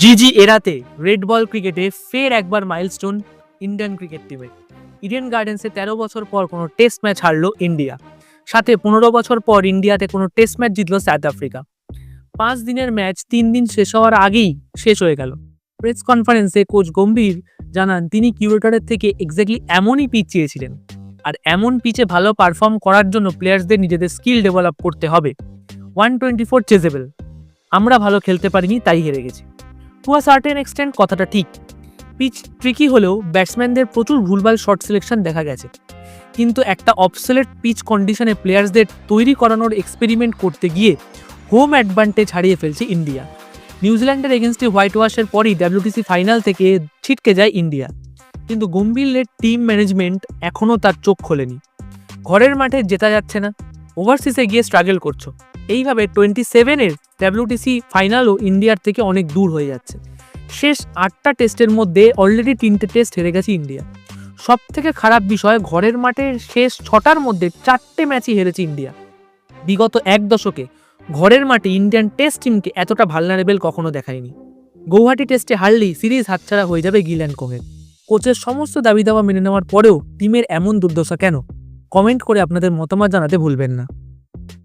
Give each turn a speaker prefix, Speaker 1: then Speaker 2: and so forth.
Speaker 1: জিজি এরাতে red ball ক্রিকেটে ফের একবার মাইলস্টোন ইন্ডিয়ান ক্রিকেট টিমে। ইডেন গার্ডেন্সে 13 বছর পর কোনো টেস্ট ম্যাচ হারলো ইন্ডিয়া, সাথে 15 বছর পর ইন্ডিয়াতে কোনো টেস্ট ম্যাচ জিতল সাউথ আফ্রিকা। 5 দিনের ম্যাচ 3 দিন শেষ হওয়ার আগেই শেষ হয়ে গেল। প্রেস কনফারেন্সে কোচ গম্ভীর জানান তিনি কিউরেটরের থেকে এক্স্যাক্টলি এমনই পিচ চেয়েছিলেন, আর এমন পিচে ভালো পারফর্ম করার জন্য প্লেয়ার্সদের নিজেদের স্কিল ডেভেলপ করতে হবে। 124 চেজেবল, আমরা ভালো খেলতে পারিনি তাই হেরে গেছি। টু আ সার্টেন এক্সটেন্ট কথাটা ঠিক। পিচ ট্রিকি হলেও ব্যাটসম্যানদের প্রচুর ভুলভাল শট সিলেকশন দেখা গেছে, কিন্তু একটা অবসোলেট পিচ কন্ডিশনে প্লেয়ার্সদের তৈরি করানোর এক্সপেরিমেন্ট করতে গিয়ে হোম অ্যাডভান্টেজ হারিয়ে ফেলছে ইন্ডিয়া। নিউজিল্যান্ডের এগেনস্টে হোয়াইট ওয়াশের পরই WTC ফাইনাল থেকে ছিটকে যায় ইন্ডিয়া, কিন্তু গম্ভীর লেড টিম ম্যানেজমেন্ট এখনও তার চোখ খোলেনি। ঘরের মাঠে জেতা যাচ্ছে না, ওভারসিসে গিয়ে স্ট্রাগল করছো, এইভাবে 27-এর WTC ফাইনালও ইন্ডিয়ার থেকে অনেক দূর হয়ে যাচ্ছে। শেষ 8টা টেস্টের মধ্যে অলরেডি 3টে টেস্ট হেরে গেছে ইন্ডিয়া। সব থেকে খারাপ বিষয়, ঘরের মাঠে শেষ 6টার মধ্যে 4টে ম্যাচই হেরেছে ইন্ডিয়া। বিগত এক দশকে ঘরের মাঠে ইন্ডিয়ান টেস্ট টিমকে এতটা ভালনারেবল কখনো দেখায়নি। গৌহাটি টেস্টে হারলেই সিরিজ হাতছাড়া হয়ে যাবে গিল অ্যান্ড কোংয়ের। কোচের সমস্ত দাবি দাওয়া মেনে নেওয়ার পরেও টিমের এমন দুর্দশা কেন? কমেন্ট করে আপনাদের মতামত জানাতে ভুলবেন না।